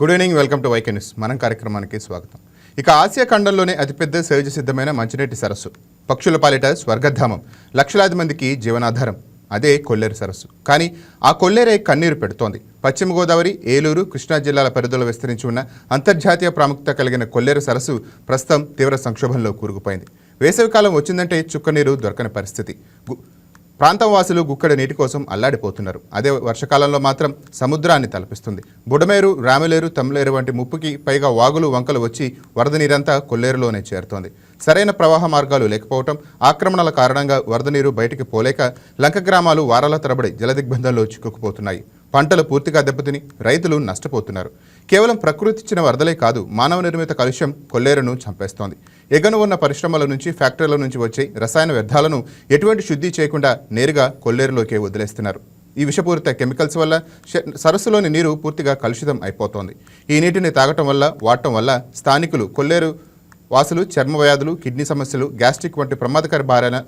Good evening, welcome to YK news. మనం కార్యక్రమానికి స్వాగతం. ఇక ఆసియా ఖండంలోనే అతిపెద్ద సహజ సిద్ధమైన మంచినీటి సరస్సు, పక్షుల పాలిట స్వర్గధామం, లక్షలాది మందికి జీవనాధారం అదే కొల్లేరు సరస్సు. కానీ ఆ కొల్లేరే కన్నీరు పెడుతోంది. పశ్చిమ గోదావరి, ఏలూరు, కృష్ణా జిల్లాల పరిధిలో విస్తరించి ఉన్న అంతర్జాతీయ ప్రాముఖ్యత కలిగిన కొల్లేరు సరస్సు ప్రస్తుతం తీవ్ర సంక్షోభంలో కూరుకుపోయింది. వేసవికాలం వచ్చిందంటే చుక్కనీరు దొరకని పరిస్థితి. ప్రాంతం వాసులు గుక్కడి నీటి కోసం అల్లాడిపోతున్నారు. అదే వర్షకాలంలో మాత్రం సముద్రాన్ని తలపిస్తుంది. బుడమేరు, రామలేరు, తమ్లేరు వంటి 30కి పైగా వాగులు, వంకలు వచ్చి వరద నీరంతా కొల్లేరులోనే చేరుతోంది. సరైన ప్రవాహ మార్గాలు లేకపోవటం, ఆక్రమణల కారణంగా వరద నీరు బయటికి పోలేక లంక గ్రామాలు వారాల తరబడి జలదిగ్బంధంలో చిక్కుకుపోతున్నాయి. పంటలు పూర్తిగా దెబ్బతిని రైతులు నష్టపోతున్నారు. కేవలం ప్రకృతి ఇచ్చిన వరదలే కాదు, మానవ నిర్మిత కాలుష్యం కొల్లేరును చంపేస్తోంది. ఎగను ఉన్న పరిశ్రమల నుంచి, ఫ్యాక్టరీల నుంచి వచ్చే రసాయన వ్యర్థాలను ఎటువంటి శుద్ధి చేయకుండా నేరుగా కొల్లేరులోకే వదిలేస్తున్నారు. ఈ విషపూరిత కెమికల్స్ వల్ల సరస్సులోని నీరు పూర్తిగా కలుషితం అయిపోతోంది. ఈ నీటిని తాగటం వల్ల, వాడటం వల్ల స్థానికులు, కొల్లేరు వాసులు చర్మ వ్యాధులు, కిడ్నీ సమస్యలు, గ్యాస్ట్రిక్ వంటి ప్రమాదకర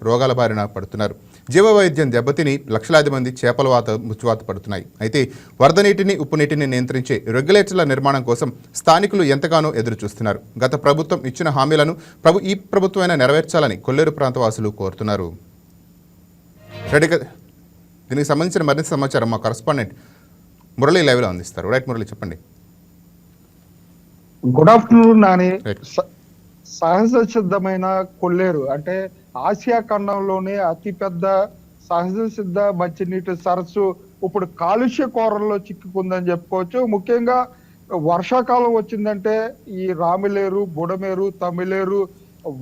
రోగాల బారిన పడుతున్నారు. జీవ వైద్యం దెబ్బతిని లక్షలాది మంది చేపల ముచ్చువాత పడుతున్నాయి. అయితే వరద నీటిని, ఉప్పు నీటిని నియంత్రించే రెగ్యులేటర్ల నిర్మాణం కోసం స్థానికులు ఎంతగానో ఎదురు చూస్తున్నారు. గత ప్రభుత్వం ఇచ్చిన హామీలను ఈ ప్రభుత్వమైనా నెరవేర్చాలని కొల్లేరు ప్రాంత వాసులు కోరుతున్నారు. దీనికి సంబంధించిన మరింత సమాచారం మా కరస్పాండెంట్ మురళి లైవ్లో అందిస్తారు. రైట్ మురళి, చెప్పండి. Good afternoon Nani. సహజ సిద్ధమైన కొల్లేరు అంటే ఆసియా ఖండంలోనే అతిపెద్ద సహజ సిద్ధ మంచినీటి సరస్సు ఇప్పుడు కాలుష్య కోరల్లో చిక్కుకుందని చెప్పుకోవచ్చు. ముఖ్యంగా వర్షాకాలం వచ్చిందంటే ఈ రామలేరు, బుడమేరు, తమిళేరు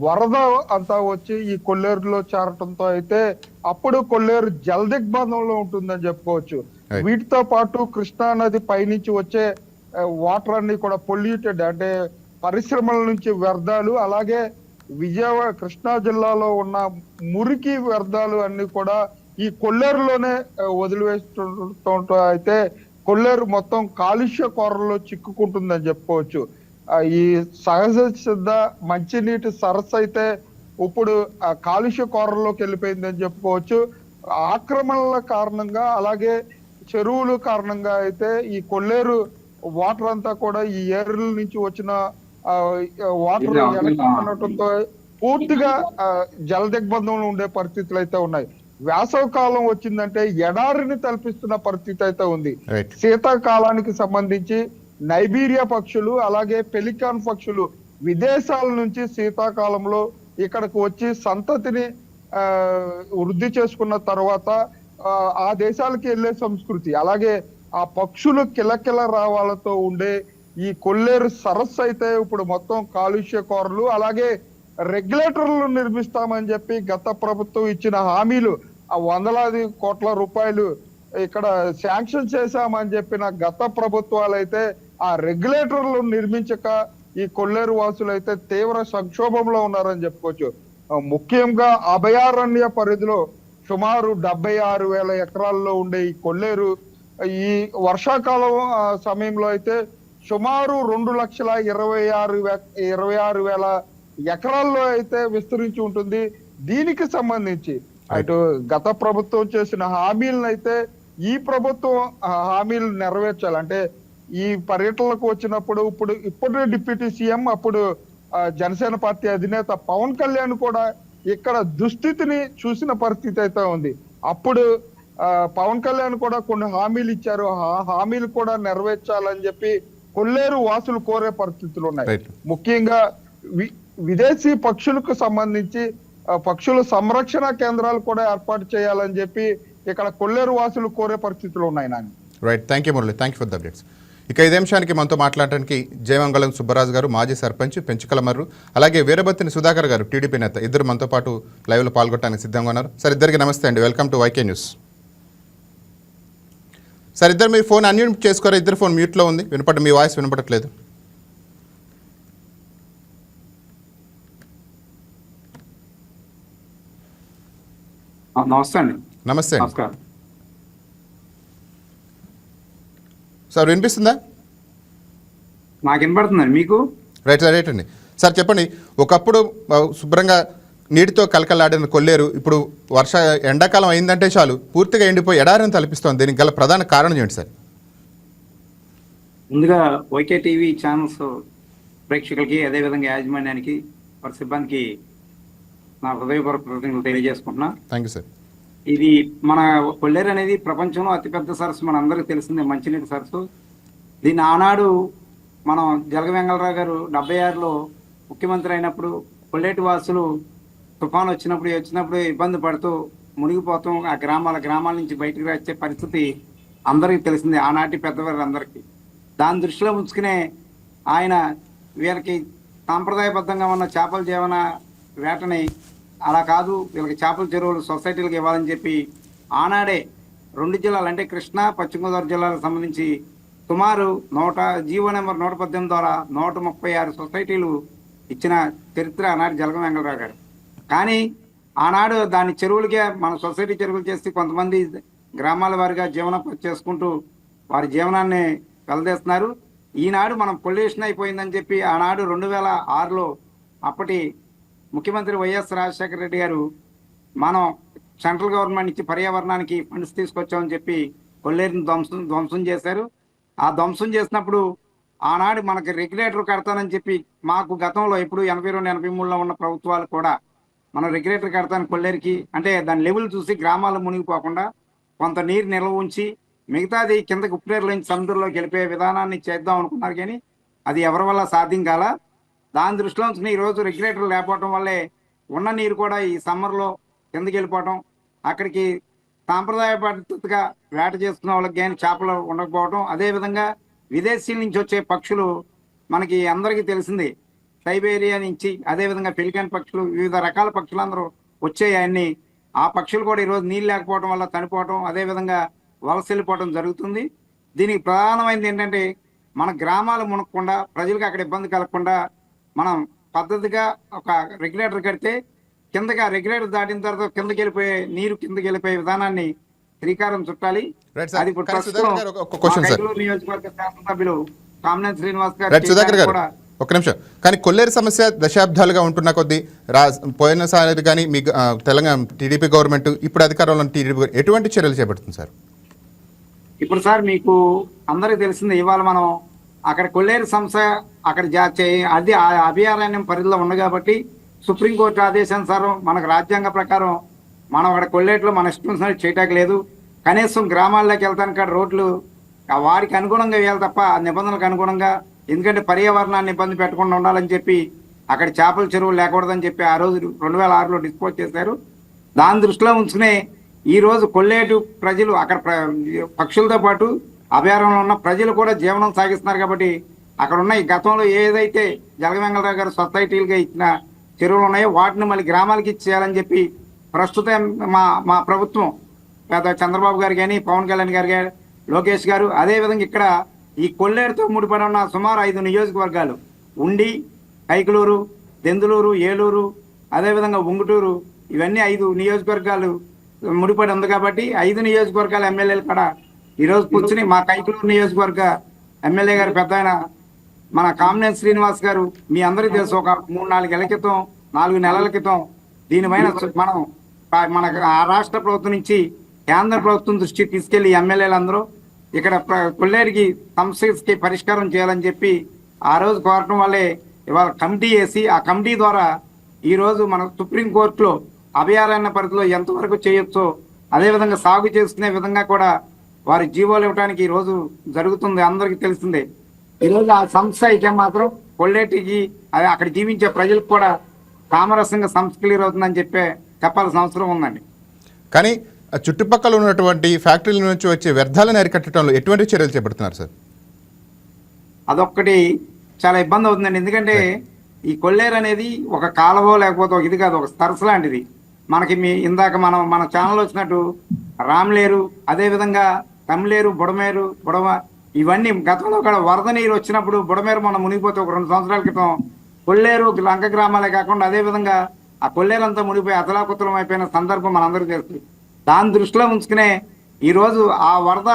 వరద అంతా వచ్చి ఈ కొల్లేరులో చేరటంతో అయితే అప్పుడు కొల్లేరు జలదిగ్బంధంలో ఉంటుందని చెప్పుకోవచ్చు. వీటితో పాటు కృష్ణా నది పైనుంచి వచ్చే వాటర్ అన్ని కూడా పొల్యూటెడ్, అంటే పరిశ్రమల నుంచి వ్యర్థాలు, అలాగే విజయవాడ, కృష్ణా జిల్లాలో ఉన్న మురికి వ్యర్థాలు అన్ని కూడా ఈ కొల్లేరులోనే వదిలివేస్తుండటంతో అయితే కొల్లేరు మొత్తం కాలుష్య కోరల్లో చిక్కుకుంటుందని చెప్పుకోవచ్చు. ఈ సహజ సిద్ధ మంచినీటి సరస్సు అయితే ఇప్పుడు కాలుష్య కోరల్లోకి వెళ్ళిపోయిందని చెప్పుకోవచ్చు. ఆక్రమణల కారణంగా, అలాగే చెరువుల కారణంగా అయితే ఈ కొల్లేరు వాటర్ అంతా కూడా ఈ ఏరుల నుంచి వచ్చిన వాటర్ ఉండటంతో పూర్తిగా జల దిగ్బంధంలో ఉండే పరిస్థితులు అయితే ఉన్నాయి. వేసవ కాలం వచ్చిందంటే ఎడారిని తలపిస్తున్న పరిస్థితి అయితే ఉంది. శీతాకాలానికి సంబంధించి నైబీరియా పక్షులు, అలాగే పెలికాన్ పక్షులు విదేశాల నుంచి శీతాకాలంలో ఇక్కడికి వచ్చి సంతతిని వృద్ధి చేసుకున్న తర్వాత ఆ దేశాలకి వెళ్ళే సంస్కృతి, అలాగే ఆ పక్షులు కిలకిల రావాలతో ఉండే ఈ కొల్లేరు సరస్సు అయితే ఇప్పుడు మొత్తం కాలుష్య కోరలు, అలాగే రెగ్యులేటర్లు నిర్మిస్తామని చెప్పి గత ప్రభుత్వం ఇచ్చిన హామీలు, ఆ వందలాది కోట్ల రూపాయలు ఇక్కడ శాంక్షన్ చేశామని చెప్పిన గత ప్రభుత్వాలు అయితే ఆ రెగ్యులేటర్లు నిర్మించక ఈ కొల్లేరు వాసులు అయితే తీవ్ర సంక్షోభంలో ఉన్నారని చెప్పుకోవచ్చు. ముఖ్యంగా అభయారణ్య పరిధిలో సుమారు 76,000 ఎకరాల్లో ఉండే ఈ కొల్లేరు ఈ వర్షాకాలం సమయంలో అయితే సుమారు 2,26,000 ఎకరాల్లో అయితే విస్తరించి ఉంటుంది. దీనికి సంబంధించి అటు గత ప్రభుత్వం చేసిన హామీలను అయితే ఈ ప్రభుత్వం హామీలు నెరవేర్చాలి. అంటే ఈ పర్యటనలకు వచ్చినప్పుడు ఇప్పుడు డిప్యూటీ సీఎం, అప్పుడు జనసేన పార్టీ అధినేత పవన్ కళ్యాణ్ కూడా ఇక్కడ దుస్థితిని చూసిన పరిస్థితి అయితే ఉంది. అప్పుడు పవన్ కళ్యాణ్ కూడా కొన్ని హామీలు ఇచ్చారు. ఆ హామీలు కూడా నెరవేర్చాలని చెప్పి కొల్లేరు వాసులు కోరే పరిస్థితులు ఉన్నాయి. ముఖ్యంగా విదేశీ పక్షులకు సంబంధించి పక్షుల సంరక్షణ కేంద్రాలు కూడా ఏర్పాటు చేయాలని చెప్పి ఇక్కడ కొల్లేరు వాసులు కోరే పరిస్థితులు ఉన్నాయి. Nani, right, thank you Murali, thank you for the updates. ఇక ఇదే అంశానికి మనతో మాట్లాడడానికి జయమంగళం సుబ్బరాజు గారు, మాజీ సర్పంచ్ పెంచుకలమర్రు, అలాగే వీరబత్తిని సుధాకర్ గారు, టీడీపీ నేత, ఇద్దరు మనతో పాటు లైవ్లో పాల్గొనడానికి సిద్ధంగా ఉన్నారు. సార్, ఇద్దరికి నమస్తే అండి, welcome to YK news. Sir, ఇద్దరు మీరు ఫోన్ అన్మ్యూట్ చేసుకోరా? ఇద్దరు ఫోన్ మ్యూట్లో ఉంది, మీ వాయిస్ వినపడట్లేదు. నమస్తే అండి. నమస్తే అండి సార్, వినిపిస్తుందా? నాకు వినపడుతుందండి, మీకు? రైట్ అండి. సార్ చెప్పండి, ఒకప్పుడు శుభ్రంగా నీటితో కలకలాడిన కొల్లేరు ఇప్పుడు ఎండాకాలం అయిందంటే చాలు పూర్తిగా ఎండిపోయి ఎడారిని తలపిస్తోంది. దీనికి గల ప్రధాన కారణం ఏంటి సార్? ముందుగా వైకే టీవీ ఛానల్స్ ప్రేక్షకులకి అదేవిధంగా యాజమాన్యానికి వారి సిబ్బందికి నా హృదయపూర్వక కృతజ్ఞతలు తెలియజేసుకుంటున్నా. Thank you sir. ఇది మన కొల్లేరు అనేది ప్రపంచంలో అతిపెద్ద సరస్సు, మన అందరికీ తెలిసిందే, మంచినీటి సరస్సు. దీన్ని ఆనాడు మనం జలగ వెంగళరావు గారు 76లో ముఖ్యమంత్రి అయినప్పుడు కొల్లేటి వాసులు తుఫాను వచ్చినప్పుడు ఇబ్బంది పడుతూ మునిగిపోతాం, ఆ గ్రామాల నుంచి బయటకు వచ్చే పరిస్థితి అందరికీ తెలిసిందే, ఆనాటి పెద్దవారు అందరికీ. దాని దృష్టిలో ఉంచుకునే ఆయన వీళ్ళకి సాంప్రదాయబద్ధంగా ఉన్న చేపల జీవన వేటని అలా కాదు, వీళ్ళకి చేపల చెరువులు సొసైటీలకు ఇవ్వాలని చెప్పి ఆనాడే 2 జిల్లాలు అంటే కృష్ణా పశ్చిమ గోదావరి జిల్లాలకు సంబంధించి సుమారు జీవో నెంబర్ 118 ద్వారా 136 సొసైటీలు ఇచ్చిన చరిత్ర ఆనాడు జలగ వెంగళరావు గారు. కానీ ఆనాడు దాని చెరువులకే మన సొసైటీ చెరువులు చేసి కొంతమంది గ్రామాల వారిగా జీవనం చేసుకుంటూ వారి జీవనాన్ని వెలదేస్తున్నారు. ఈనాడు మనం పొల్యూషన్ అయిపోయిందని చెప్పి ఆనాడు 2006లో అప్పటి ముఖ్యమంత్రి వైఎస్ రాజశేఖర రెడ్డి గారు మనం సెంట్రల్ గవర్నమెంట్ నుంచి పర్యావరణానికి ఫండ్స్ తీసుకొచ్చామని చెప్పి కొల్లేరుని ధ్వంసం చేశారు. ఆ ధ్వంసం చేసినప్పుడు ఆనాడు మనకి రెగ్యులేటర్ కడతానని చెప్పి మాకు గతంలో ఇప్పుడు 82-83లో ఉన్న ప్రభుత్వాలు కూడా మనం రెగ్యులేటర్ కడతాను కొల్లేరుకి అంటే దాని లెవెల్ చూసి గ్రామాలు మునిగిపోకుండా కొంత నీరు నిల్వ ఉంచి మిగతాది కిందకి ఉప్పునీరులోంచి సముద్రంలోకి వెళ్ళిపోయే విధానాన్ని చేద్దాం అనుకున్నారు. కానీ అది ఎవరి వల్ల సాధ్యం కాల. దాని దృష్టిలో ఉంచుకుని ఈరోజు రెగ్యులేటర్లు లేకపోవడం వల్లే ఉన్న నీరు కూడా ఈ సమ్మర్లో కిందకి వెళ్ళిపోవటం, అక్కడికి సాంప్రదాయ పద్ధతిగా వేట చేసుకున్న వాళ్ళకి కానీ చేపలు ఉండకపోవడం, అదేవిధంగా విదేశీల నుంచి వచ్చే పక్షులు మనకి అందరికీ తెలిసింది, సైబేరియా నుంచి అదేవిధంగా పెలికాన్ పక్షులు, వివిధ రకాల పక్షులు అందరూ వచ్చాయన్ని. ఆ పక్షులు కూడా ఈరోజు నీళ్ళు లేకపోవడం వల్ల చనిపోవటం, అదేవిధంగా వలస వెళ్ళిపోవడం జరుగుతుంది. దీనికి ప్రధానమైనది ఏంటంటే మన గ్రామాలు మునక్కుండా ప్రజలకు అక్కడ ఇబ్బంది కలగకుండా మనం పద్ధతిగా ఒక రెగ్యులేటర్ కడితే కిందకి ఆ రెగ్యులేటర్ దాటిన తర్వాత కిందకి వెళ్ళిపోయే విధానాన్ని శ్రీకారం చుట్టాలి. అది ఇప్పుడు నియోజకవర్గ శాసనసభ్యులు కామినేని శ్రీనివాస్ గారు కూడా. ఒక నిమిషం. కానీ కొల్లేరు సమస్య దశాబ్దాలుగా ఉంటున్న కొద్దీ పోయినసారి కానీ మీ తెలంగాణ టీడీపీ గవర్నమెంట్, ఇప్పుడు అధికారంలో టీడీపీ ఎటువంటి చర్యలు చేపడుతుంది సార్? ఇప్పుడు సార్ మీకు అందరికీ తెలిసింది, ఇవాళ మనం అక్కడ కొల్లేరు సమస్య అక్కడ అది అభయారణ్యం పరిధిలో ఉంది కాబట్టి సుప్రీంకోర్టు ఆదేశానుసారం మనకు రాజ్యాంగ ప్రకారం మనం అక్కడ కొల్లేట్లో మన ఇష్టం చేయటానికి లేదు. కనీసం గ్రామాల్లోకి వెళ్తానికి రోడ్లు వారికి అనుగుణంగా వేయాలి తప్ప నిబంధనలకు అనుగుణంగా, ఎందుకంటే పర్యావరణాన్ని ఇబ్బంది పెట్టకుండా ఉండాలని చెప్పి అక్కడ చేపల చెరువులు లేకూడదని చెప్పి ఆ రోజు 2006లో డిస్పోజ్ చేశారు. దాని దృష్టిలో ఉంచుకునే ఈరోజు కొల్లేటు ప్రజలు అక్కడ పక్షులతో పాటు అభయారణ్యంలో ఉన్న ప్రజలు కూడా జీవనం సాగిస్తున్నారు. కాబట్టి అక్కడ ఉన్న ఈ గతంలో ఏదైతే జలగ వెంగళరావు గారు సొసైటీలుగా ఇచ్చిన చెరువులు ఉన్నాయో వాటిని మళ్ళీ గ్రామాలకి ఇచ్చేయాలని చెప్పి ప్రస్తుతం మా ప్రభుత్వం పెద్ద చంద్రబాబు గారు కానీ, పవన్ కళ్యాణ్ గారు కానీ, లోకేష్ గారు, అదేవిధంగా ఇక్కడ ఈ కొల్లేరుతో ముడిపడి ఉన్న సుమారు 5 నియోజకవర్గాలు ఉండి, కైకలూరు, దెందులూరు, ఏలూరు, అదేవిధంగా ఉంగుటూరు, ఇవన్నీ 5 నియోజకవర్గాలు ముడిపడి ఉంది. కాబట్టి 5 నియోజకవర్గాల ఎమ్మెల్యేలు కూడా ఈరోజు కూర్చుని మా కైకలూరు నియోజకవర్గ ఎమ్మెల్యే గారు పెద్ద ఆయన మన కామినేని శ్రీనివాస్ గారు మీ అందరికీ తెలుసు, ఒక 3-4 ఏళ్ల క్రితం 4 నెలల క్రితం దీనిపైన మనం మన రాష్ట్ర ప్రభుత్వం నుంచి కేంద్ర ప్రభుత్వం దృష్టికి తీసుకెళ్లి ఎమ్మెల్యేలందరూ ఇక్కడ కొల్లేరుకి సమస్యకి పరిష్కారం చేయాలని చెప్పి ఆ రోజు కోరటం వల్లే ఇవాళ కమిటీ వేసి ఆ కమిటీ ద్వారా ఈరోజు మన సుప్రీంకోర్టులో అభయారణ్య పరిధిలో ఎంతవరకు చేయొచ్చో అదేవిధంగా సాగు చేసుకునే విధంగా కూడా వారి జీవోలు ఇవ్వడానికి ఈరోజు జరుగుతుంది, అందరికీ తెలిసిందే. ఈరోజు ఆ సంస్థ అయితే మాత్రం కొల్లేటికి అక్కడ జీవించే ప్రజలకు కూడా సామరస్యంగా సంస్థ క్లియర్ అవుతుందని చెప్పాల్సిన అవసరం ఉందండి. కానీ చుట్టుపక్కల ఉన్నటువంటి ఫ్యాక్టరీల నుంచి వచ్చే వ్యర్థాలను అరికట్టడంలో ఎటువంటి చర్యలు చేపడుతున్నారు సార్? అదొక్కటి చాలా ఇబ్బంది అవుతుందండి. ఎందుకంటే ఈ కొల్లేరు అనేది ఒక కాలువ లేకపోతే ఒక ఇది కాదు, ఒక సరస్సు లాంటిది. మనకి ఇందాక మన ఛానల్ వచ్చినట్టు రామ్లేరు, అదేవిధంగా తమిళేరు, బుడమ ఇవన్నీ గతంలో కూడా వరద నీరు వచ్చినప్పుడు బుడమేరు మనం మునిగిపోతే ఒక 2 సంవత్సరాల క్రితం కొల్లేరు లంక గ్రామాలే కాకుండా అదేవిధంగా ఆ కొల్లేరంతా మునిగిపోయి అతలాకుతలం అయిపోయిన సందర్భం మనందరికీ తెలుస్తుంది. దాని దృష్టిలో ఉంచుకునే ఈరోజు ఆ వరద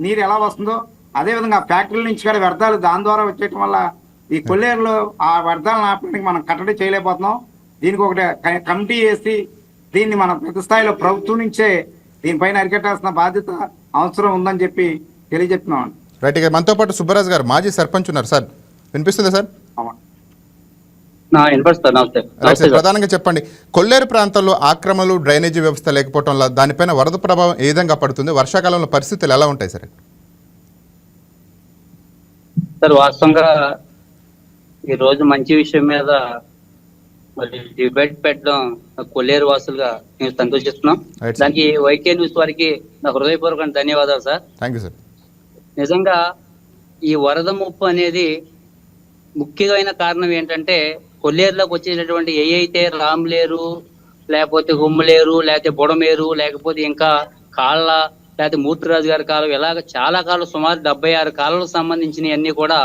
నీరు ఎలా వస్తుందో అదేవిధంగా ఫ్యాక్టరీల నుంచి కూడా వ్యర్థాలు దాని ద్వారా వచ్చేయటం వల్ల ఈ కొల్లేరులో ఆ వ్యర్థాలను ఆపడానికి మనం కట్టడి చేయలేకపోతున్నాం. దీనికి ఒకటి కమిటీ వేసి దీన్ని మనం ప్రతి స్థాయిలో ప్రభుత్వం నుంచే దీనిపైన అరికట్టాల్సిన బాధ్యత అవసరం ఉందని చెప్పి తెలియజెప్తున్నాం. రైట్, ఇక మనతో పాటు సుబ్బరాజు గారు మాజీ సర్పంచ్ ఉన్నారు సార్, వినిపిస్తుందా సార్? నమస్తే. రైట్ సార్, ప్రధానంగా చెప్పండి, కొల్లేరు ప్రాంతంలో ఆక్రమణలు, డ్రైనేజీ వ్యవస్థ లేకపోవడం వల్ల దానిపైన వరద ప్రభావం ఏ విధంగా పడుతుంది? వర్షాకాలంలో పరిస్థితులు ఎలా ఉంటాయి సార్? సార్ వాస్తవంగా ఈ రోజు మంచి విషయం మీద మరి డిబేట్ పెట్టడం కొల్లేరు వాసులుగా మేము సంతోషిస్తున్నాం. Right, sir. దానికి వైకే న్యూస్ వారికి నా హృదయపూర్వక ధన్యవాదాలు సార్. Thank you sir. నిజంగా ఈ వరద ముప్పు అనేది ముఖ్యమైన కారణం ఏంటంటే కొల్లేరులోకి వచ్చేటటువంటి అయితే రామ్లేరు, లేకపోతే గుమ్మలేరు, లేకపోతే బుడమేరు, లేకపోతే ఇంకా కాళ్ళ, లేకపోతే మూర్తిరాజు గారి కాలం, ఇలాగ చాలా కాలం సుమారు 76 కాలాలకు సంబంధించినవి అన్ని కూడా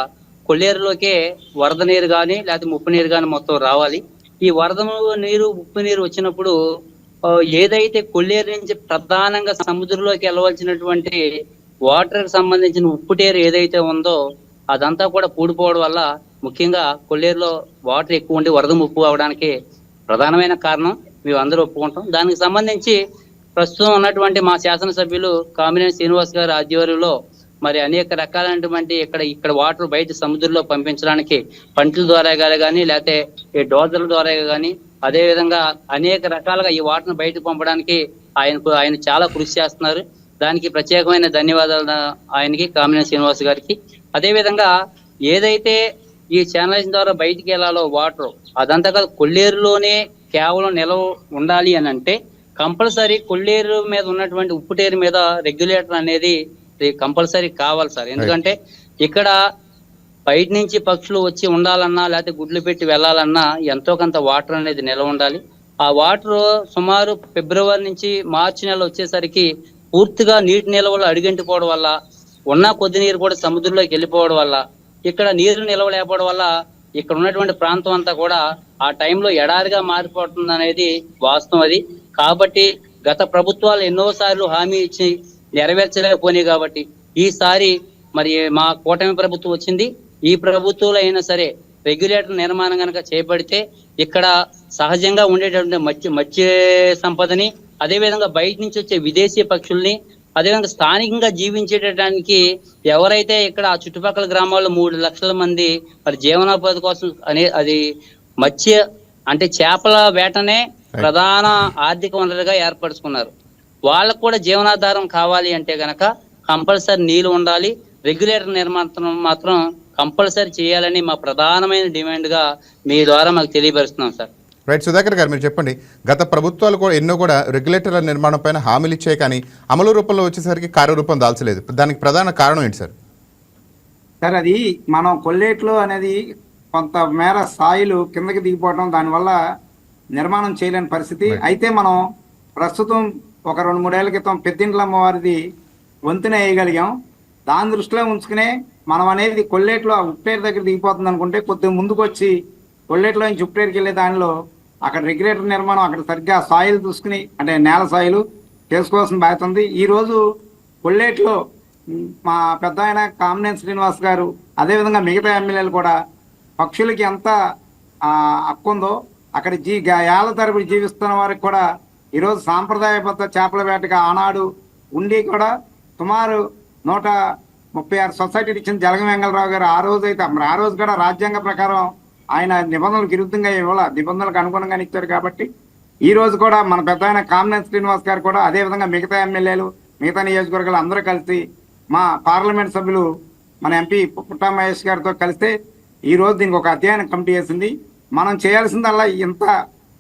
కొల్లేరులోకే వరద నీరు కానీ లేకపోతే ముప్పు నీరు కానీ మొత్తం రావాలి. ఈ వరద నీరు, ఉప్పు నీరు వచ్చినప్పుడు ఏదైతే కొల్లేరు నుంచి ప్రధానంగా సముద్రంలోకి వెళ్ళవలసినటువంటి వాటర్ సంబంధించిన ఉప్పుటేరు ఏదైతే ఉందో అదంతా కూడా పూడిపోవడం వల్ల ముఖ్యంగా కొల్లేరులో వాటర్ ఎక్కువ ఉండి వరద ముప్పు అవడానికి ప్రధానమైన కారణం మేము అందరూ ఒప్పుకుంటాం. దానికి సంబంధించి ప్రస్తుతం ఉన్నటువంటి మా శాసనసభ్యులు కామినేని శ్రీనివాస్ గారి ఆధ్వర్యంలో మరి అనేక రకాలైనటువంటి ఇక్కడ వాటర్ బయట సముద్రంలో పంపించడానికి పంటల ద్వారా కానీ లేకపోతే ఈ డోజర్ల ద్వారా కానీ అదేవిధంగా అనేక రకాలుగా ఈ వాటర్ను బయటకు పంపడానికి ఆయన చాలా కృషి చేస్తున్నారు. దానికి ప్రత్యేకమైన ధన్యవాదాలు ఆయనకి, కామినేని శ్రీనివాస్ గారికి. అదేవిధంగా ఏదైతే ఈ ఛానల్స్ ద్వారా బయటికి వెళ్ళాలో వాటర్ అదంతా కాదు, కొల్లేరులోనే కేవలం నిలవ ఉండాలి అని అంటే కంపల్సరీ కొల్లేరు మీద ఉన్నటువంటి ఉప్పుటేరు మీద రెగ్యులేటర్ అనేది కంపల్సరీ కావాలి సార్. ఎందుకంటే ఇక్కడ బయట నుంచి పక్షులు వచ్చి ఉండాలన్నా లేకపోతే గుడ్లు పెట్టి వెళ్ళాలన్నా ఎంతో కొంత వాటర్ అనేది నిలవ ఉండాలి. ఆ వాటర్ సుమారు ఫిబ్రవరి నుంచి మార్చి నెల వచ్చేసరికి పూర్తిగా నీటి నిల్వలు అడుగంటిపోవడం వల్ల ఉన్న కొద్ది నీరు కూడా సముద్రంలోకి వెళ్ళిపోవడం వల్ల ఇక్కడ నీరు నిల్వ లేకపోవడం వల్ల ఇక్కడ ఉన్నటువంటి ప్రాంతం అంతా కూడా ఆ టైంలో ఎడారిగా మారిపోతుంది అనేది వాస్తవం. అది కాబట్టి గత ప్రభుత్వాలు ఎన్నోసార్లు హామీ ఇచ్చి నెరవేర్చలేకపోయినాయి. కాబట్టి ఈసారి మరి మా కూటమి ప్రభుత్వం వచ్చింది. ఈ ప్రభుత్వంలో అయినా సరే రెగ్యులేటర్ నిర్మాణం కనుక చేపడితే ఇక్కడ సహజంగా ఉండేటటువంటి మత్స్య సంపదని, అదేవిధంగా బయట నుంచి వచ్చే విదేశీ పక్షుల్ని, అదేవిధంగా స్థానికంగా జీవించేటానికి ఎవరైతే ఇక్కడ ఆ చుట్టుపక్కల గ్రామాల్లో 3 లక్షల మంది మరి జీవనోపాధి కోసం అది మత్స్య అంటే చేపల వేటనే ప్రధాన ఆర్థిక వనరుగా ఏర్పరచుకున్నారు. వాళ్ళకు కూడా జీవనాధారం కావాలి అంటే గనక కంపల్సరీ నీళ్లు ఉండాలి. రెగ్యులేటర్ నిర్మాణం మాత్రం కంపల్సరీ చేయాలని మా ప్రధానమైన డిమాండ్ గా మీ ద్వారా మాకు తెలియపరుస్తున్నాం సార్. రైట్, సుధాకర్ గారు మీరు చెప్పండి, గత ప్రభుత్వాలు కూడా ఎన్నో కూడా రెగ్యులేటర్ల నిర్మాణం పైన హామీలు ఇచ్చాయి, కానీ అమలు రూపంలో వచ్చేసరికి కార్యరూపం దాల్చలేదు. దానికి ప్రధాన కారణం ఏంటి సార్? సార్ అది మనం కొల్లేట్లో అనేది కొంత మేర స్థాయిలు కిందకి దిగిపోవడం, దానివల్ల నిర్మాణం చేయలేని పరిస్థితి. అయితే మనం ప్రస్తుతం ఒక 2-3 ఏళ్ల క్రితం పెద్దింట్లమ్మ వారిది వంతెన వేయగలిగాం. దాని దృష్టిలో ఉంచుకునే మనం అనేది కొల్లేట్లో ఉప్పేరు దగ్గర దిగిపోతుంది అనుకుంటే కొద్దిగా ముందుకు వచ్చి కొల్లేట్లో నుంచి ఉప్పేరుకి వెళ్ళే దానిలో అక్కడ రెగ్యులేటర్ నిర్మాణం అక్కడ సరిగ్గా సాయిల్ చూసుకుని అంటే నేల సాయిలు చేసుకోవాల్సిన బాధ్యత ఉంది. ఈరోజు కొల్లేట్లో మా పెద్ద ఆయన కామినేని శ్రీనివాస్ గారు, అదేవిధంగా మిగతా ఎమ్మెల్యేలు కూడా పక్షులకి ఎంత హక్కు ఉందో అక్కడ ఏళ్ల తరబడి జీవిస్తున్న వారికి కూడా ఈరోజు సాంప్రదాయబద్ధ చేపల వేటగా ఆనాడు ఉండి కూడా సుమారు 136 సొసైటీలు ఇచ్చిన జలగం వెంగళరావు గారు ఆ రోజు అయితే మరి ఆ రోజు కూడా రాజ్యాంగ ప్రకారం ఆయన నిబంధనలకు విరుద్ధంగా ఇవ్వాల, నిబంధనలకు అనుగుణంగానే ఇచ్చారు. కాబట్టి ఈ రోజు కూడా మన పెద్ద ఆయన కామినేని శ్రీనివాస్ గారు కూడా అదేవిధంగా మిగతా ఎమ్మెల్యేలు, మిగతా నియోజకవర్గాలు అందరూ కలిసి మా పార్లమెంట్ సభ్యులు మన ఎంపీ పుట్టా మహేష్ గారితో కలిస్తే ఈ రోజు దీనికి ఒక అధ్యయన కమిటీ వేసింది. మనం చేయాల్సిందల్లా ఇంత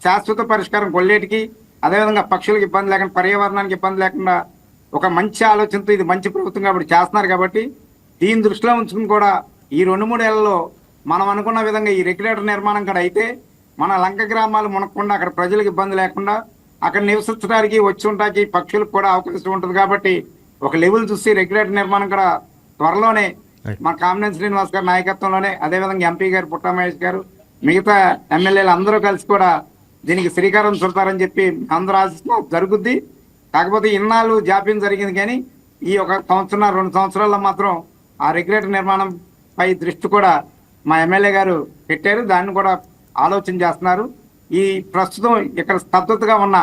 శాశ్వత పరిష్కారం కొల్లేటికి, అదేవిధంగా పక్షులకు ఇబ్బంది లేకుండా, పర్యావరణానికి ఇబ్బంది లేకుండా ఒక మంచి ఆలోచనతో ఇది మంచి ప్రభుత్వం కాబట్టి చేస్తున్నారు. కాబట్టి దీని దృష్టిలో ఉంచుకుని కూడా ఈ 2-3 ఏళ్లలో మనం అనుకున్న విధంగా ఈ రెగ్యులేటర్ నిర్మాణం కూడా అయితే మన లంక గ్రామాలు మునక్కుండా అక్కడ ప్రజలకు ఇబ్బంది లేకుండా అక్కడ నివసించడానికి వచ్చి ఉంటాకి పక్షులకు కూడా అవకాశం ఉంటుంది. కాబట్టి ఒక లెవెల్ చూసి రెగ్యులేటర్ నిర్మాణం కూడా త్వరలోనే మన కామినేని శ్రీనివాస్ గారి నాయకత్వంలోనే, అదేవిధంగా ఎంపీ గారు పుట్టా మహేష్ గారు, మిగతా ఎమ్మెల్యేలు అందరూ కలిసి కూడా దీనికి శ్రీకారం చుడతారని చెప్పి అందరూ ఆశిస్తున్నాం. జరుగుద్ది. కాకపోతే ఇన్నాళ్ళు జాప్యం జరిగింది, కానీ ఈ 1 సంవత్సరం 2 సంవత్సరాల్లో మాత్రం ఆ రెగ్యులేటర్ నిర్మాణం పై దృష్టి కూడా మా ఎమ్మెల్యే గారు పెట్టారు. దాన్ని కూడా ఆలోచన చేస్తున్నారు. ఈ ప్రస్తుతం ఇక్కడ స్తబ్దతగా ఉన్న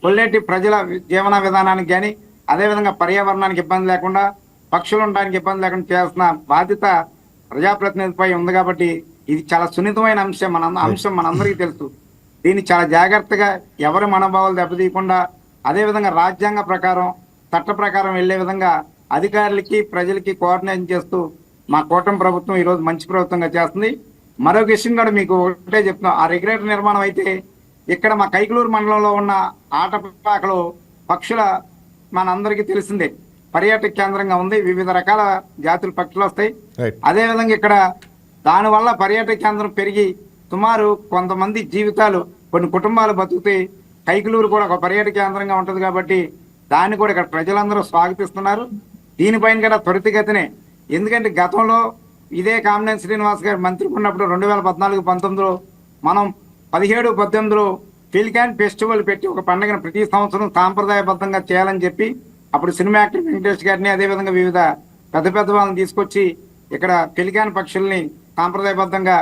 కొల్లేటి ప్రజల జీవన విధానానికి కానీ, అదేవిధంగా పర్యావరణానికి ఇబ్బంది లేకుండా పక్షులు ఉండడానికి ఇబ్బంది లేకుండా చేయాల్సిన బాధ్యత ప్రజాప్రతినిధిపై ఉంది. కాబట్టి ఇది చాలా సున్నితమైన అంశం, మనందరికీ తెలుసు. దీన్ని చాలా జాగ్రత్తగా ఎవరి మనోభావాలు దెబ్బతీయకుండా అదేవిధంగా రాజ్యాంగ ప్రకారం చట్ట ప్రకారం వెళ్లే విధంగా అధికారులకి ప్రజలకి కోఆర్డినేషన్ చేస్తూ మా కూటమి ప్రభుత్వం ఈరోజు మంచి ప్రభుత్వంగా చేస్తుంది. మరొక విషయం కూడా మీకు ఒకటే చెప్తున్నాం, ఆ రెగ్యులేటర్ నిర్మాణం అయితే ఇక్కడ మా కైకలూరు మండలంలో ఉన్న ఆటపాకలో పక్షుల మనందరికీ తెలిసిందే పర్యాటక కేంద్రంగా ఉంది. వివిధ రకాల జాతుల పక్షులు వస్తాయి. అదేవిధంగా ఇక్కడ దానివల్ల పర్యాటక కేంద్రం పెరిగి సుమారు కొంతమంది జీవితాలు, కొన్ని కుటుంబాలు బతుకుతాయి. కైకలూరు కూడా ఒక పర్యాటక కేంద్రంగా ఉంటుంది కాబట్టి దాన్ని కూడా ఇక్కడ ప్రజలందరూ స్వాగతిస్తున్నారు. దీనిపైన కూడా త్వరితగతినే, ఎందుకంటే గతంలో ఇదే కామినేని శ్రీనివాస్ గారు మంత్రి ఉన్నప్పుడు 2014-19లో మనం 17-18లో ఫిల్కాన్ ఫెస్టివల్ పెట్టి ఒక పండుగను ప్రతి సంవత్సరం సాంప్రదాయబద్ధంగా చేయాలని చెప్పి అప్పుడు సినిమా యాక్టర్ వెంకటేష్ గారిని అదేవిధంగా వివిధ పెద్ద వాళ్ళని తీసుకొచ్చి ఇక్కడ ఫిల్కాన్ పక్షుల్ని సాంప్రదాయబద్ధంగా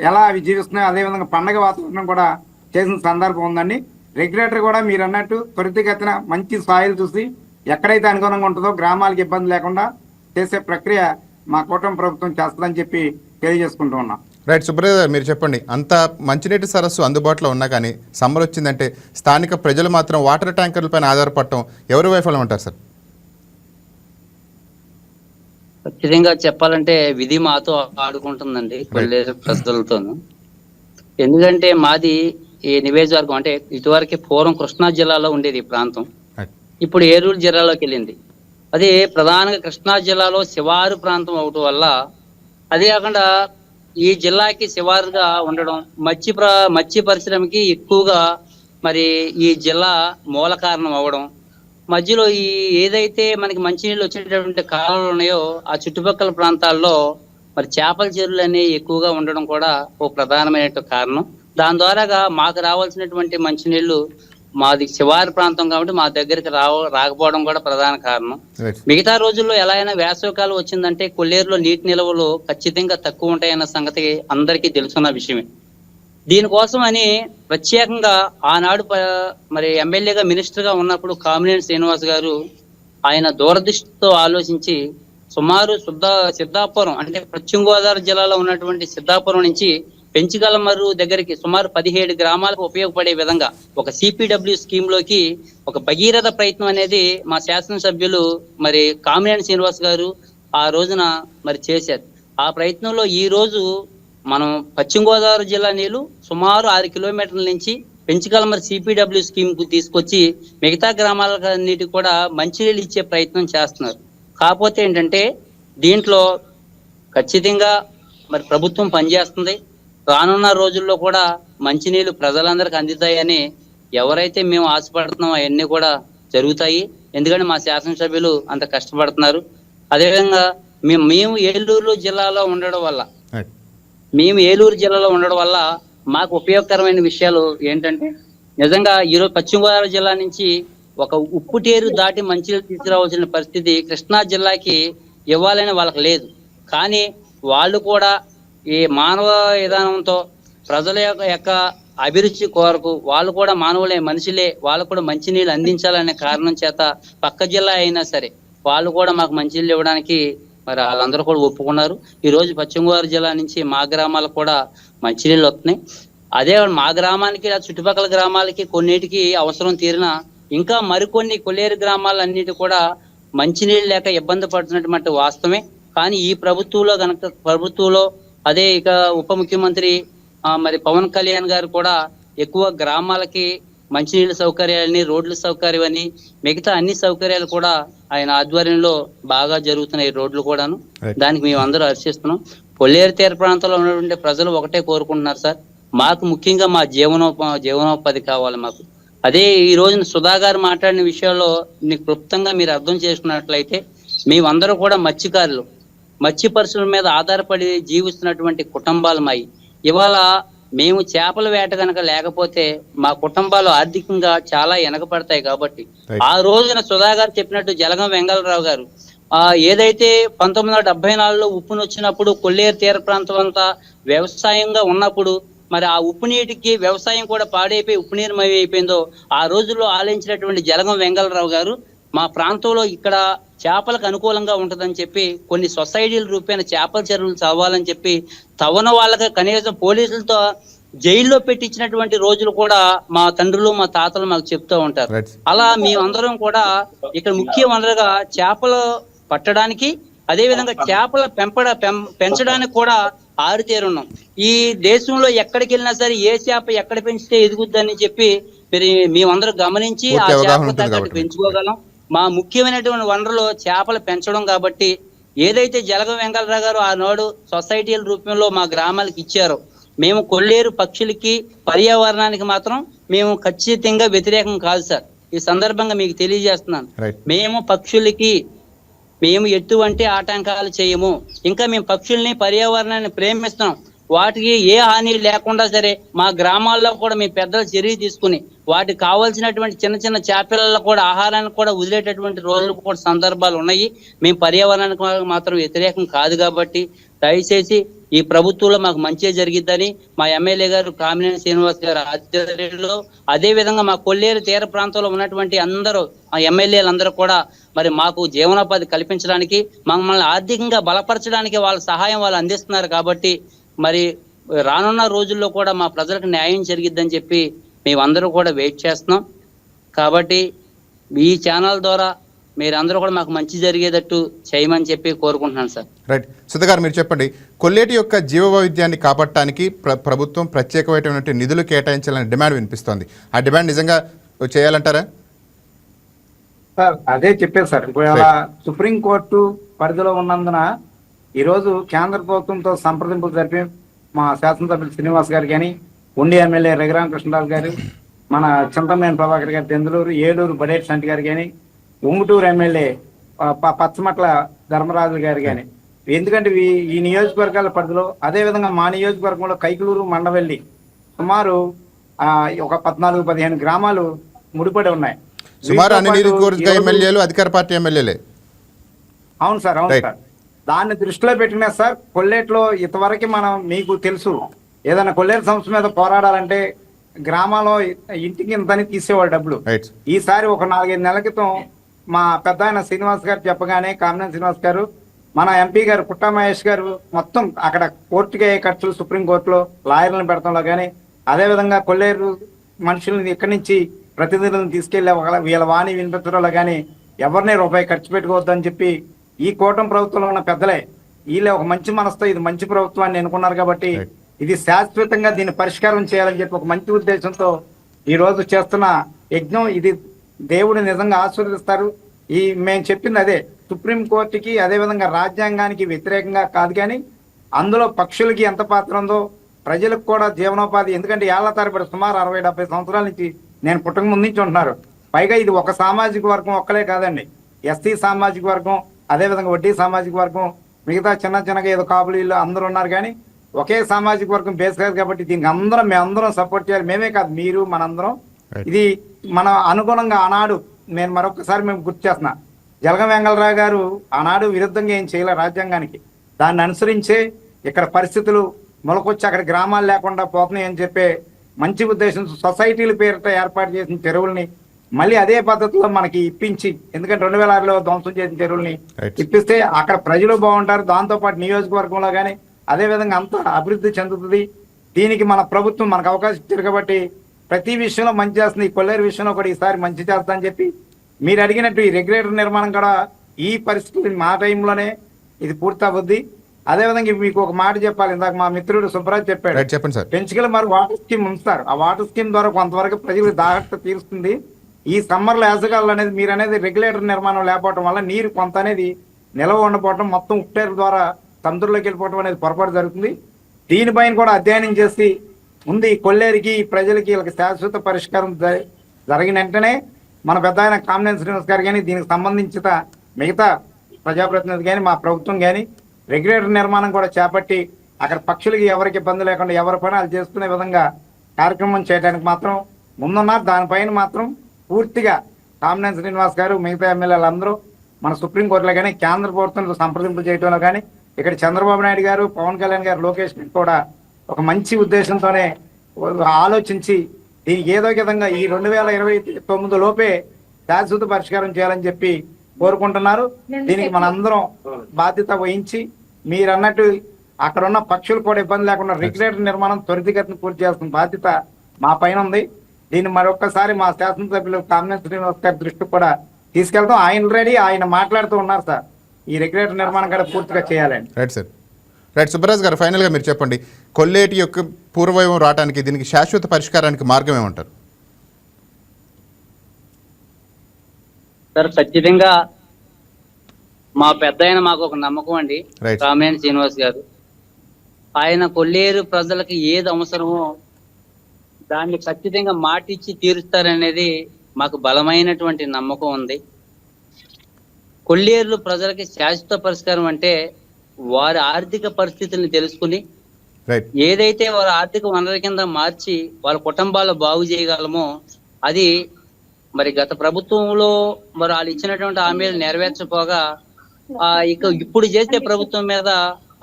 ఎలా అవి జీవిస్తున్నాయో అదేవిధంగా పండగ వాతావరణం కూడా చేసిన సందర్భం ఉందండి. రెగ్యులేటర్ కూడా మీరు అన్నట్టు త్వరితగతిన మంచి స్థాయిలు చూసి ఎక్కడైతే అనుగుణంగా ఉంటుందో గ్రామాలకు ఇబ్బంది లేకుండా చేసే ప్రక్రియ మా కూటమి ప్రభుత్వం చేస్తుందని చెప్పి తెలియజేసుకుంటూ ఉన్నాం. రైట్, సుబ్రహ్మణ్య గారు మీరు చెప్పండి, అంత మంచినీటి సరస్సు అందుబాటులో ఉన్నా కానీ సమ్మర్ వచ్చిందంటే స్థానిక ప్రజలు మాత్రం వాటర్ ట్యాంకర్లపైన ఆధారపడటం ఎవరి వైఫల్యం అంటారు సార్? ఖచ్చితంగా చెప్పాలంటే విధి మాతో ఆడుకుంటుందండి కొల్లేరు ప్రజలతోనూ. ఎందుకంటే మాది ఈ నియోజకవర్గం అంటే ఇటువరకు పూర్వం కృష్ణా జిల్లాలో ఉండేది ఈ ప్రాంతం, ఇప్పుడు ఏలూరు జిల్లాలోకి వెళ్ళింది. అది ప్రధానంగా కృష్ణా జిల్లాలో శివారు ప్రాంతం అవటం వల్ల, అదే కాకుండా ఈ జిల్లాకి శివారుగా ఉండడం, మత్స్య పరిశ్రమకి ఎక్కువగా మరి ఈ జిల్లా మూల కారణం అవ్వడం, మధ్యలో ఈ ఏదైతే మనకి మంచినీళ్ళు వచ్చేటటువంటి కాలువలు ఉన్నాయో ఆ చుట్టుపక్కల ప్రాంతాల్లో మరి చేపల చెరువులు అనేవి ఎక్కువగా ఉండడం కూడా ఓ ప్రధానమైన కారణం. దాని ద్వారాగా మాకు రావాల్సినటువంటి మంచినీళ్లు, మాది శివారు ప్రాంతం కాబట్టి మా దగ్గరికి రాకపోవడం కూడా ప్రధాన కారణం. మిగతా రోజుల్లో ఎలా అయినా వేసవికాలం వచ్చిందంటే కొల్లేరులో నీటి నిల్వలు ఖచ్చితంగా తక్కువ ఉంటాయన్న సంగతి అందరికీ తెలుసున్న విషయమే. దీనికోసం అని ప్రత్యేకంగా ఆనాడు మరి ఎమ్మెల్యేగా మినిస్టర్గా ఉన్నప్పుడు కామినేని శ్రీనివాస్ గారు ఆయన దూరదృష్టితో ఆలోచించి సుమారు సిద్ధాపురం అంటే పశ్చిమ గోదావరి జిల్లాలో ఉన్నటువంటి సిద్ధాపురం నుంచి పెంచిగలమర్రు దగ్గరికి సుమారు 17 గ్రామాలకు ఉపయోగపడే విధంగా ఒక సిపిడబ్ల్యూ స్కీమ్ లోకి ఒక భగీరథ ప్రయత్నం అనేది మా శాసనసభ్యులు మరి కామినేని శ్రీనివాస్ గారు ఆ రోజున మరి చేశారు. ఆ ప్రయత్నంలో ఈ రోజు మనం పశ్చిమ గోదావరి జిల్లా నీళ్లు సుమారు 6 కిలోమీటర్ల నుంచి పెంచిగలమర్రు సిపిడబ్ల్యూ స్కీమ్ కు తీసుకొచ్చి మిగతా గ్రామాలన్నిటికి కూడా మంచినీళ్ళు ఇచ్చే ప్రయత్నం చేస్తున్నారు. కాకపోతే ఏంటంటే దీంట్లో ఖచ్చితంగా మరి ప్రభుత్వం పనిచేస్తుంది. రానున్న రోజుల్లో కూడా మంచినీళ్ళు ప్రజలందరికీ అందుతాయని ఎవరైతే మేము ఆశపడుతున్నామో అవన్నీ కూడా జరుగుతాయి. ఎందుకంటే మా శాసనసభ్యులు అంత కష్టపడుతున్నారు. అదేవిధంగా మేము ఏలూరు జిల్లాలో ఉండడం వల్ల మాకు ఉపయోగకరమైన విషయాలు ఏంటంటే, నిజంగా ఈరోజు పశ్చిమ గోదావరి జిల్లా నుంచి ఒక ఉప్పుటేరు దాటి మంచినీళ్ళు తీసుకురావాల్సిన పరిస్థితి కృష్ణా జిల్లాకి ఇవ్వాలని వాళ్ళకి లేదు. కానీ వాళ్ళు కూడా ఈ మానవ విధానంతో ప్రజల యొక్క అభిరుచి కోరకు వాళ్ళు కూడా మానవులే, మనుషులే, వాళ్ళు కూడా మంచినీళ్ళు అందించాలనే కారణం చేత పక్క జిల్లా అయినా సరే వాళ్ళు కూడా మాకు మంచినీళ్ళు ఇవ్వడానికి మరి వాళ్ళందరూ కూడా ఒప్పుకున్నారు. ఈ రోజు పశ్చిమ గోదావరి జిల్లా నుంచి మా గ్రామాలకు కూడా మంచినీళ్ళు వస్తున్నాయి. అదే మా గ్రామానికి చుట్టుపక్కల గ్రామాలకి కొన్నిటికి అవసరం తీరిన ఇంకా మరికొన్ని కొల్లేరు గ్రామాలన్నిటి కూడా మంచినీళ్ళు లేక ఇబ్బంది పడుతున్నటువంటి వాస్తవమే. కానీ ఈ ప్రభుత్వంలో అదే ఇక ఉప ముఖ్యమంత్రి మరి పవన్ కళ్యాణ్ గారు కూడా ఎక్కువ గ్రామాలకి మంచినీళ్ళ సౌకర్యాలని, రోడ్ల సౌకర్యం అని, మిగతా అన్ని సౌకర్యాలు కూడా ఆయన ఆధ్వర్యంలో బాగా జరుగుతున్నాయి. రోడ్లు కూడాను, దానికి మేము అందరూ హర్షిస్తున్నాం. కొల్లేరు తీర ప్రాంతంలో ఉన్నటువంటి ప్రజలు ఒకటే కోరుకుంటున్నారు సార్, మాకు ముఖ్యంగా మా జీవనోపాధి కావాలి మాకు. అదే ఈ రోజున సుధా గారు మాట్లాడిన విషయాల్లో క్లుప్తంగా మీరు అర్థం చేసుకున్నట్లయితే మేమందరూ కూడా మత్స్యకారులు, మత్స్య పరిశ్రమ మీద ఆధారపడి జీవిస్తున్నటువంటి కుటుంబాలు మాయి. ఇవాళ మేము చేపల వేట కనుక లేకపోతే మా కుటుంబాలు ఆర్థికంగా చాలా వెనకపడతాయి. కాబట్టి ఆ రోజున సుధా గారు చెప్పినట్టు జలగం వెంగళరావు గారు ఏదైతే 1974లో ఉప్పునొచ్చినప్పుడు కొల్లేరు తీర ప్రాంతం అంతా వ్యవసాయంగా ఉన్నప్పుడు మరి ఆ ఉప్పు నీటికి వ్యవసాయం కూడా పాడైపోయి ఉప్పు నీరు అయిపోయిందో ఆ రోజుల్లో ఆలోచించినటువంటి జలగం వెంగళరావు గారు మా ప్రాంతంలో ఇక్కడ చేపలకు అనుకూలంగా ఉంటుందని చెప్పి కొన్ని సొసైటీల రూపేణ చేపల చెరువులు తవ్వాలని చెప్పి తవ్వన వాళ్ళకి కనీసం పోలీసులతో జైల్లో పెట్టించినటువంటి రోజులు కూడా మా తండ్రులు మా తాతలు మాకు చెప్తూ ఉంటారు. రైట్. అలా మేమందరం కూడా ఇక్కడ ముఖ్య వనరుగా చేపలు పట్టడానికి, అదే విధంగా చేపల పెంచడానికి కూడా ఆరితేరున్నాం. ఈ దేశంలో ఎక్కడికి వెళ్ళినా సరే ఏ చేప ఎక్కడ పెంచితే ఎదుగుద్దని చెప్పి మరి మేమందరం గమనించి ఆ పూర్తి అవగాహన చేపల ఉంటుంది తగ్గట్టు కాబట్టి. పెంచుకోగలం. మా ముఖ్యమైనటువంటి వనరులు చేపలు పెంచడం కాబట్టి ఏదైతే జలగం వెంకటరావు గారు ఆనాడు సొసైటీల రూపంలో మా గ్రామాలకు ఇచ్చారో, మేము కొల్లేరు పక్షులకి పర్యావరణానికి మాత్రం మేము ఖచ్చితంగా వ్యతిరేకం కాదు సార్. ఈ సందర్భంగా మీకు తెలియజేస్తున్నాను. రైట్. మేము పక్షులకి మేము ఎటువంటి ఆటంకాలు చేయము. ఇంకా మేము పక్షుల్ని పర్యావరణాన్ని ప్రేమిస్తున్నాం. వాటికి ఏ హాని లేకుండా సరే మా గ్రామాల్లో కూడా మేము పెద్దలు చర్య తీసుకుని వాటికి కావాల్సినటువంటి చిన్న చిన్న చేపలలో కూడా ఆహారానికి కూడా వదిలేటటువంటి రోజులు కూడా సందర్భాలు ఉన్నాయి. మేము పర్యావరణానికి మాత్రం వ్యతిరేకం కాదు కాబట్టి దయచేసి ఈ ప్రభుత్వంలో మాకు మంచి జరిగిద్దని మా ఎమ్మెల్యే గారు కామినేని శ్రీనివాస్ గారు ఆధ్వర్యంలో, అదే విధంగా మా కొల్లేరు తీర ప్రాంతంలో ఉన్నటువంటి అందరూ ఆ ఎమ్మెల్యేలందరూ కూడా మరి మాకు జీవనోపాధి కల్పించడానికి, మమ్మల్ని ఆర్థికంగా బలపరచడానికి వాళ్ళ సహాయం వాళ్ళు అందిస్తున్నారు. కాబట్టి మరి రానున్న రోజుల్లో కూడా మా ప్రజలకు న్యాయం జరిగిద్దని చెప్పి మేమందరూ కూడా వెయిట్ చేస్తున్నాం. కాబట్టి ఈ ఛానల్ ద్వారా మీరందరూ కూడా మాకు మంచి జరిగేటట్టు చేయమని చెప్పి కోరుకుంటున్నాను సార్. రైట్. సుధా గారు మీరు చెప్పండి, కొల్లేటి యొక్క జీవ వైవిధ్యాన్ని కాపాడటానికి ప్రభుత్వం ప్రత్యేకమైనటువంటి నిధులు కేటాయించాలని డిమాండ్ వినిపిస్తోంది. ఆ డిమాండ్ నిజంగా చేయాలంటారా? సార్ అదే చెప్పారు సార్. ఇప్పుడు అలా సుప్రీంకోర్టు పరిధిలో ఉన్నందున ఈరోజు కేంద్ర ప్రభుత్వంతో సంప్రదింపులు జరిపి మా శాసనసభ్యులు శ్రీనివాస్ గారు కానీ, ఉండి ఎమ్మెల్యే రఘురామకృష్ణరావు గారు, మన చింతమనేని ప్రభాకర్ గారు దెందులూరు, ఏలూరు బడేటి సంటి గారు కానీ, ఉంగుటూరు ఎమ్మెల్యే పచ్చమట్ల ధర్మరాజు గారు కానీ, ఎందుకంటే ఈ నియోజకవర్గాల పరిధిలో, అదేవిధంగా మా నియోజకవర్గంలో కైకలూరు, మండవెల్లి సుమారు ఒక 14-15 గ్రామాలు ముడిపడి ఉన్నాయి. సుమారు అన్ని నియోజకవర్గ ఎమ్మెల్యేలు అధికార పార్టీ ఎమ్మెల్యేలే. అవును సార్, అవును సార్. దాన్ని దృష్టిలో పెట్టినా సార్, కొల్లేట్లో ఇంతవరకు మనం మీకు తెలుసు, ఏదైనా కొల్లేరు సంస్థ మీద పోరాడాలంటే గ్రామంలో ఇంటికి ఇంతని తీసేవాళ్ళు డబ్బులు. ఈసారి ఒక 4-5 నెలల క్రితం మా పెద్ద ఆయన శ్రీనివాస్ గారు చెప్పగానే, కామినేని శ్రీనివాస్ గారు, మన ఎంపీ గారు పుట్టా మహేష్ గారు మొత్తం అక్కడ కోర్టుకి అయ్యే ఖర్చులు, సుప్రీంకోర్టులో లాయర్లను పెడతంలో కానీ, అదేవిధంగా కొల్లేరు మనుషుల్ని ఇక్కడి నుంచి ప్రతినిధులను తీసుకెళ్లే వీళ్ళ వాణి వినిపించడంలో కానీ ఎవరిని రూపాయి ఖర్చు పెట్టుకోవద్దని చెప్పి ఈ కూటమి ప్రభుత్వంలో ఉన్న పెద్దలే వీళ్ళే ఒక మంచి మనసుతో ఇది మంచి ప్రభుత్వాన్ని ఎన్నుకున్నారు. కాబట్టి ఇది శాశ్వతంగా దీన్ని పరిష్కారం చేయాలని చెప్పి ఒక మంచి ఉద్దేశంతో ఈ రోజు చేస్తున్న యజ్ఞం. ఇది దేవుడు నిజంగా ఆశీర్వదిస్తారు. మేము చెప్పింది అదే, సుప్రీంకోర్టుకి అదేవిధంగా రాజ్యాంగానికి వ్యతిరేకంగా కాదు, కానీ అందులో పక్షులకి ఎంత పాత్ర ఉందో, ప్రజలకు కూడా జీవనోపాధి. ఎందుకంటే ఏళ్ల తరబడి సుమారు 60-70 సంవత్సరాల నుంచి, నేను పుట్టక ముందు నుంచి ఉంటున్నారు. పైగా ఇది ఒక సామాజిక వర్గం ఒక్కలే కాదండి, ఎస్టీ సామాజిక వర్గం, అదేవిధంగా వడ్డీ సామాజిక వర్గం, మిగతా చిన్నగా ఏదో కాపులు వీళ్ళు అందరూ ఉన్నారు. కానీ ఒకే సామాజిక వర్గం బేస్ కాదు. కాబట్టి దీనికి మేమందరం సపోర్ట్ చేయాలి. మేమే కాదు, మీరు మనందరం. ఇది మన అనుగుణంగా ఆనాడు, నేను మరొకసారి మేము గుర్తు చేస్తున్నా, జలగం వెంకటరావు గారు ఆనాడు విరుద్ధంగా ఏం చేయలే రాజ్యాంగానికి. దాన్ని అనుసరించే ఇక్కడ పరిస్థితులు మొలకొచ్చి అక్కడ గ్రామాలు లేకుండా పోతున్నాయి అని చెప్పే మంచి ఉద్దేశం సొసైటీల పేరిట ఏర్పాటు చేసిన చెరువుల్ని మళ్ళీ అదే పద్ధతిలో మనకి ఇప్పించి, ఎందుకంటే 2006లో ధ్వంసం చేసిన చెరువుల్ని ఇప్పిస్తే అక్కడ ప్రజలు బాగుంటారు, దాంతో పాటు నియోజకవర్గంలో కానీ అదే విధంగా అంతా అభివృద్ధి చెందుతుంది. దీనికి మన ప్రభుత్వం మనకు అవకాశం ఇచ్చారు కాబట్టి ప్రతి విషయంలో మంచి చేస్తుంది. ఈ కొల్లేరు విషయంలో కూడా ఈసారి మంచి చేస్తా అని చెప్పి మీరు అడిగినట్టు ఈ రెగ్యులేటర్ నిర్మాణం కూడా ఈ పరిస్థితి మా టైంలోనే ఇది పూర్తి అవుద్ది. అదేవిధంగా మీకు ఒక మాట చెప్పాలి, ఇందాక మా మిత్రుడు సుబ్రాజ్ చెప్పాడు, చెప్పండి సార్. పెంచుకల మరి వాటర్ స్కీమ్ ఉంచుతారు. ఆ వాటర్ స్కీమ్ ద్వారా కొంతవరకు ప్రజలకు దాహత తీరుస్తుంది. ఈ సమ్మర్లో యాసగాళ్ళు అనేది మీరు అనేది రెగ్యులేటర్ నిర్మాణం లేకపోవడం వల్ల నీరు కొంత అనేది నిల్వ ఉండకపోవడం, మొత్తం ఉప్పేరు ద్వారా సముద్రంలోకి వెళ్ళిపోవడం అనేది పొరపాటు జరుగుతుంది. దీనిపైన కూడా అధ్యయనం చేసి ఉంది కొల్లేరికి ప్రజలకి వీళ్ళకి శాశ్వత పరిష్కారం జరిగిన వెంటనే మన పెద్ద ఆయన కామినేని శ్రీనివాస్ గారు కానీ, దీనికి సంబంధించిన మిగతా ప్రజాప్రతినిధి కానీ, మా ప్రభుత్వం కానీ రెగ్యులేటర్ నిర్మాణం కూడా చేపట్టి అక్కడ పక్షులకి ఎవరికి ఇబ్బంది లేకుండా ఎవరి పని వాళ్ళు చేసుకునే విధంగా కార్యక్రమం చేయడానికి మాత్రం ముందున్నారు. దానిపైన మాత్రం పూర్తిగా కామినేని శ్రీనివాస్ గారు, మిగతా ఎమ్మెల్యేలు అందరూ మన సుప్రీంకోర్టులో కానీ కేంద్ర ప్రభుత్వంతో సంప్రదింపులు చేయడంలో కానీ, ఇక్కడ చంద్రబాబు నాయుడు గారు, పవన్ కళ్యాణ్ గారు, లోకేష్ కూడా ఒక మంచి ఉద్దేశంతోనే ఆలోచించి దీనికి ఏదో విధంగా ఈ 2029 లోపే శాశ్వత పరిష్కారం చేయాలని చెప్పి కోరుకుంటున్నారు. దీనికి మనందరం బాధ్యత వహించి మీరన్నట్టు అక్కడ ఉన్న పక్షులు కూడా ఇబ్బంది లేకుండా రెగ్యులేటర్ నిర్మాణం త్వరితగతిన పూర్తి చేస్తున్న బాధ్యత మా పైన ఉంది. దీన్ని మరొకసారి మా శాసనసభ్యులు కామినేని శ్రీనివాస్ గారి దృష్టికి కూడా తీసుకెళ్తాం. ఆయన మాట్లాడుతూ ఉన్నారు సార్, ఈ రెగ్యులేటర్ నిర్మాణం కూడా పూర్తిగా చేయాలని. Right sir. రైట్ సుబ్బరాజ్ గారు, ఫైనల్గా మీరు చెప్పండి, కొల్లేటి యొక్క పూర్వవైభవం రావడానికి దీనికి శాశ్వత పరిష్కారానికి మార్గం ఏమంటారు? సార్ ఖచ్చితంగా మా పెద్ద మాకు ఒక నమ్మకం అండి, Right. కామినేని శ్రీనివాస్ గారు. ఆయన కొల్లేరు ప్రజలకు ఏది అవసరమో దాన్ని ఖచ్చితంగా మాటిచ్చి తీరుస్తారనేది మాకు బలమైనటువంటి నమ్మకం ఉంది. కొల్లేరు ప్రజలకి శాశ్వత పరిష్కారం అంటే వారి ఆర్థిక పరిస్థితుల్ని తెలుసుకుని రైట్. ఏదైతే వారి ఆర్థిక వనరుల కింద మార్చి వాళ్ళ కుటుంబాలు బాగు చేయగలమో అది మరి గత ప్రభుత్వంలో మరి వాళ్ళు ఇచ్చినటువంటి హామీలు నెరవేర్చపోగా ఇక ఇప్పుడు చేసే ప్రభుత్వం మీద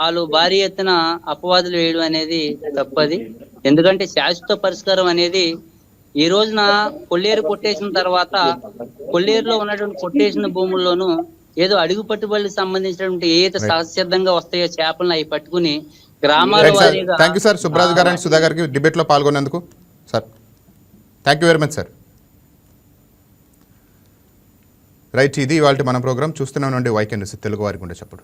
వాళ్ళు భారీ ఎత్తున అపవాదులు వేయడం అనేది తప్పది. ఎందుకంటే శాశ్వత పరిష్కారం అనేది ఈ రోజున కొల్లేరు కొట్టేసిన తర్వాత కొల్లేరులో ఉన్నటువంటి కొట్టేసిన భూముల్లోనూ ఏదో అడుగు పట్టుబడులకు సంబంధించినటువంటి ఏదైతే సహసిద్ధంగా వస్తాయో చేపలను అవి పట్టుకుని గ్రామాల వారీగా. థ్యాంక్ యూ సార్, సుబ్బరాజు గారు అండ్ సుధా గారికి డిబేట్లో పాల్గొన్నందుకు సార్. Thank you very much sir. Right, ఇది ఇవాళ మన ప్రోగ్రామ్. చూస్తున్నాం నుండి వైకే న్యూస్ తెలుగు వారికి ఉండే చెప్పడు.